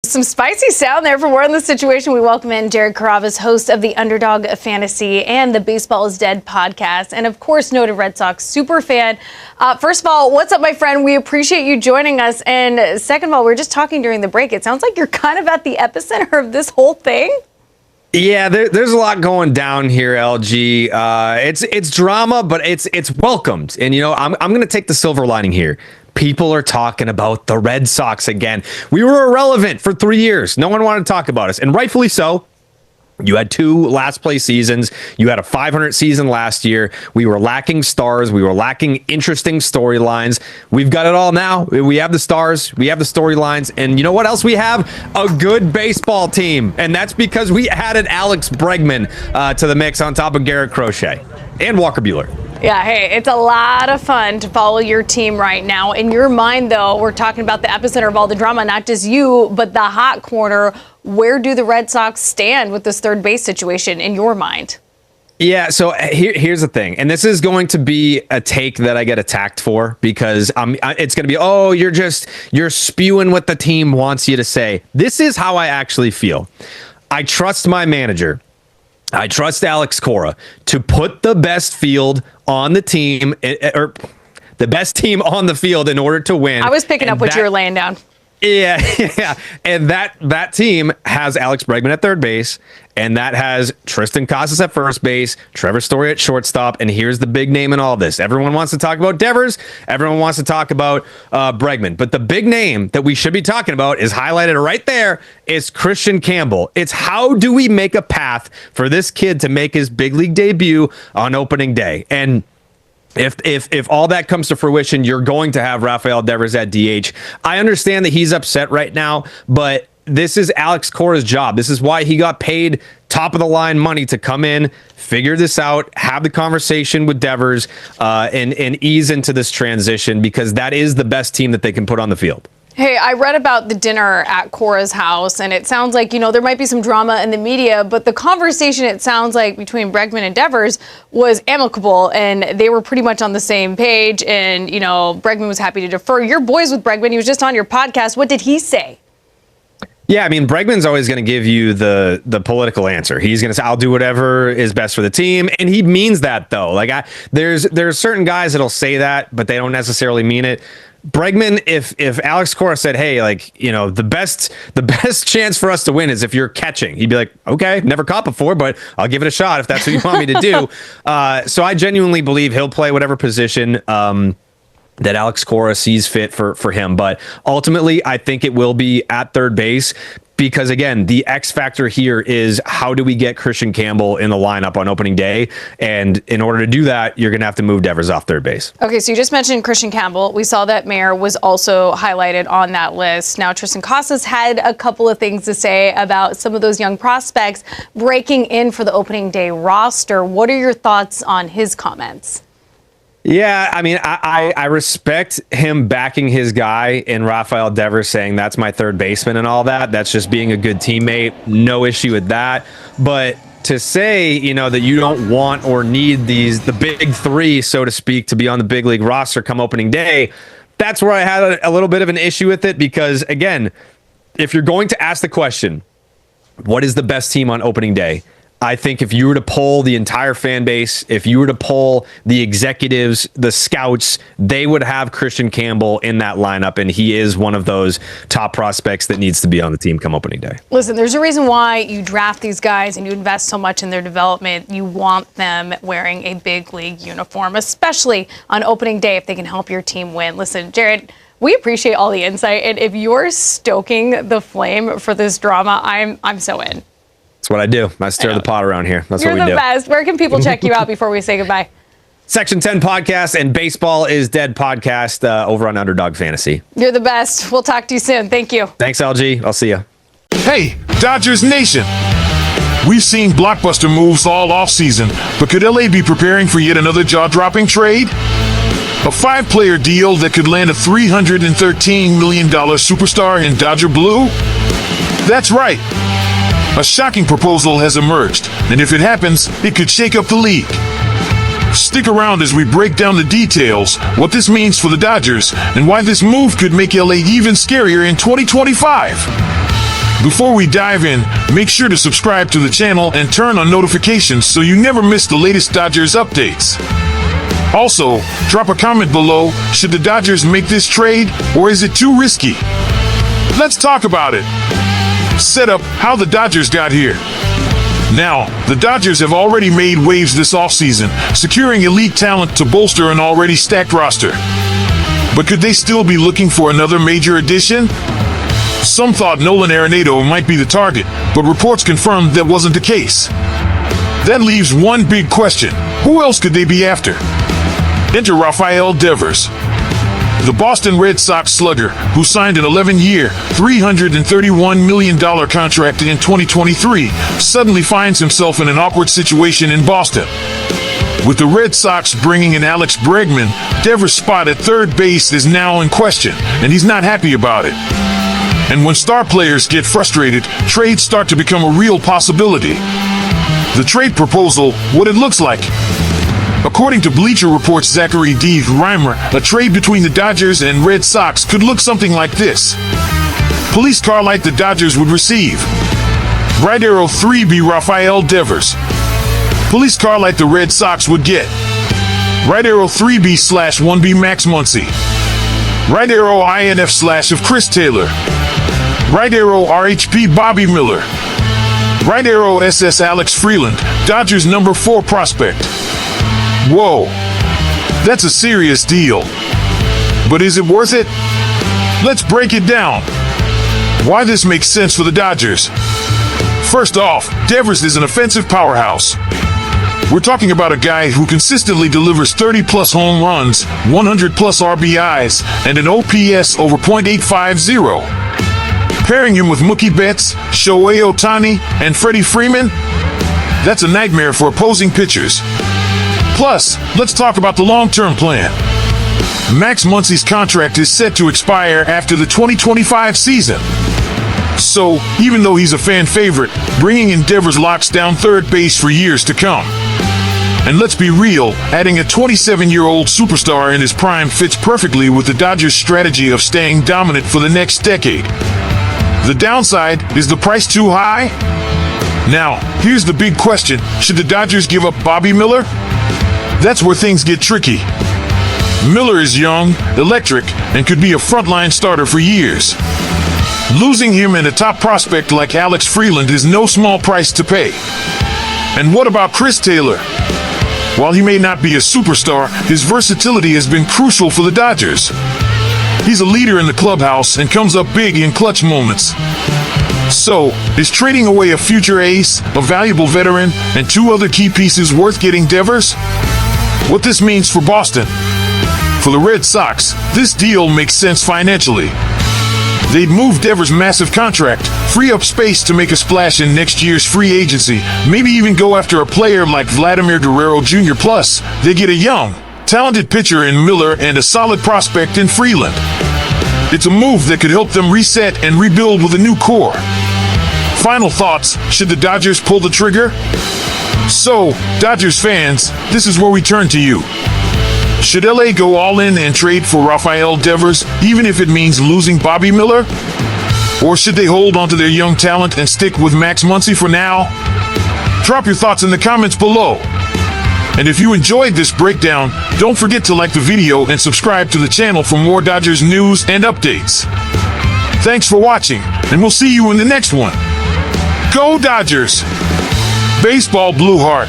Some spicy sound there for more on the situation. We welcome in Jared Carrabba's, host of the Underdog Fantasy and the Baseball is Dead podcast, and of course, noted Red Sox super fan. First of all, what's up, my friend? We appreciate you joining us. And second of all, we were just talking during the break. It sounds like you're kind of at the epicenter of this whole thing. Yeah, there's a lot going down here, LG. It's drama, but it's welcomed. And you know, I'm going to take the silver lining here. People are talking about the Red Sox again. We were irrelevant for 3 years. No one wanted to talk about us, and rightfully so. You had 2 last place seasons. You had a 500 season last year. We were lacking stars. We were lacking interesting storylines. We've got it all now. We have the stars. We have the storylines. And you know what else we have? A good baseball team. And that's because we added Alex Bregman to the mix on top of Garrett Crochet and Walker Buehler. Yeah, hey, it's a lot of fun to follow your team right now. In your mind, though, we're talking about the epicenter of all the drama, not just you, but the hot corner. Where do the Red Sox stand with this third base situation in your mind? Yeah, so here's the thing, and this is going to be a take that I get attacked for because it's going to be, oh, you're spewing what the team wants you to say. This is how I actually feel. I trust my manager. I trust Alex Cora to put the best field on the team, or the best team on the field in order to win. I was picking up what you were laying down. Yeah. And that team has Alex Bregman at third base, and that has Tristan Casas at first base, Trevor Story at shortstop, and here's the big name in all this. Everyone wants to talk about Devers. Everyone wants to talk about Bregman. But the big name that we should be talking about is highlighted right there is Christian Campbell. It's how do we make a path for this kid to make his big league debut on opening day? And If all that comes to fruition, you're going to have Rafael Devers at DH. I understand that he's upset right now, but this is Alex Cora's job. This is why he got paid top of the line money to come in, figure this out, have the conversation with Devers, and ease into this transition because that is the best team that they can put on the field. Hey, I read about the dinner at Cora's house, and it sounds like, there might be some drama in the media, but the conversation, it sounds like, between Bregman and Devers was amicable, and they were pretty much on the same page, and, Bregman was happy to defer. You're boys with Bregman. He was just on your podcast. What did he say? Yeah, I mean, Bregman's always going to give you the political answer. He's going to say, I'll do whatever is best for the team. And he means that, though. Like, there's certain guys that'll say that, but they don't necessarily mean it. Bregman, if Alex Cora said, hey, the best chance for us to win is if you're catching, he'd be like, okay, never caught before, but I'll give it a shot if that's what you want me to do. So I genuinely believe he'll play whatever position that Alex Cora sees fit for him. But ultimately, I think it will be at third base because, again, the X factor here is how do we get Christian Campbell in the lineup on opening day? And in order to do that, you're going to have to move Devers off third base. Okay, so you just mentioned Christian Campbell. We saw that Mayer was also highlighted on that list. Now, Tristan Casas had a couple of things to say about some of those young prospects breaking in for the opening day roster. What are your thoughts on his comments? Yeah, I mean, I respect him backing his guy in Rafael Devers saying that's my third baseman and all that. That's just being a good teammate. No issue with that. But to say, that you don't want or need the big three, so to speak, to be on the big league roster come opening day, that's where I had a little bit of an issue with it because, again, if you're going to ask the question, what is the best team on opening day? I think if you were to poll the entire fan base, if you were to poll the executives, the scouts, they would have Christian Campbell in that lineup, and he is one of those top prospects that needs to be on the team come opening day. Listen, there's a reason why you draft these guys and you invest so much in their development. You want them wearing a big league uniform, especially on opening day if they can help your team win. Listen, Jared, we appreciate all the insight, and if you're stoking the flame for this drama, I'm so in. That's what I do. I stir the pot around here. That's what we do. You're the best. Where can people check you out before we say goodbye? Section 10 podcast and Baseball is Dead podcast over on Underdog Fantasy. You're the best. We'll talk to you soon. Thank you. Thanks, LG. I'll see you. Hey, Dodgers Nation. We've seen blockbuster moves all offseason, but could LA be preparing for yet another jaw-dropping trade? A 5-player deal that could land a $313 million superstar in Dodger Blue? That's right. A shocking proposal has emerged, and if it happens, it could shake up the league. Stick around as we break down the details, what this means for the Dodgers, and why this move could make LA even scarier in 2025. Before we dive in, make sure to subscribe to the channel and turn on notifications so you never miss the latest Dodgers updates. Also, drop a comment below. Should the Dodgers make this trade, or is it too risky? Let's talk about it. Set up how the Dodgers got here. Now, the Dodgers have already made waves this offseason, securing elite talent to bolster an already stacked roster. But could they still be looking for another major addition? Some thought Nolan Arenado might be the target, but reports confirmed that wasn't the case. That leaves one big question. Who else could they be after? Enter Rafael Devers, the Boston Red Sox slugger who signed an 11-year, $331 million contract in 2023, suddenly finds himself in an awkward situation in Boston. With the Red Sox bringing in Alex Bregman, Devers' spot at third base is now in question, and he's not happy about it. And when star players get frustrated, trades start to become a real possibility. The trade proposal, what it looks like. According to Bleacher Report's Zachary D. Reimer, a trade between the Dodgers and Red Sox could look something like this. Police car light the Dodgers would receive. Right arrow 3B Rafael Devers. Police car light the Red Sox would get. Right arrow 3B/1B Max Muncy. Right arrow INF/ of Chris Taylor. Right arrow RHP Bobby Miller. Right arrow SS Alex Freeland, Dodgers number 4 prospect. Whoa, that's a serious deal. But is it worth it? Let's break it down. Why this makes sense for the Dodgers. First off, Devers is an offensive powerhouse. We're talking about a guy who consistently delivers 30-plus home runs, 100-plus RBIs, and an OPS over .850. Pairing him with Mookie Betts, Shohei Ohtani, and Freddie Freeman, that's a nightmare for opposing pitchers. Plus, let's talk about the long-term plan. Max Muncy's contract is set to expire after the 2025 season. So, even though he's a fan favorite, bringing in Devers locks down third base for years to come. And let's be real, adding a 27-year-old superstar in his prime fits perfectly with the Dodgers' strategy of staying dominant for the next decade. The downside, is the price too high? Now, here's the big question. Should the Dodgers give up Bobby Miller? That's where things get tricky. Miller is young, electric, and could be a frontline starter for years. Losing him and a top prospect like Alex Freeland is no small price to pay. And what about Chris Taylor? While he may not be a superstar, his versatility has been crucial for the Dodgers. He's a leader in the clubhouse and comes up big in clutch moments. So, is trading away a future ace, a valuable veteran, and 2 other key pieces worth getting Devers? What this means for Boston. For the Red Sox, this deal makes sense financially. They'd move Devers' massive contract, free up space to make a splash in next year's free agency, maybe even go after a player like Vladimir Guerrero Jr. Plus, they get a young, talented pitcher in Miller and a solid prospect in Freeland. It's a move that could help them reset and rebuild with a new core. Final thoughts, should the Dodgers pull the trigger? So, Dodgers fans, this is where we turn to you. Should LA go all in and trade for Rafael Devers, even if it means losing Bobby Miller? Or should they hold on to their young talent and stick with Max Muncy for now? Drop your thoughts in the comments below. And if you enjoyed this breakdown, don't forget to like the video and subscribe to the channel for more Dodgers news and updates. Thanks for watching, and we'll see you in the next one. Go Dodgers! Baseball Blue Heart.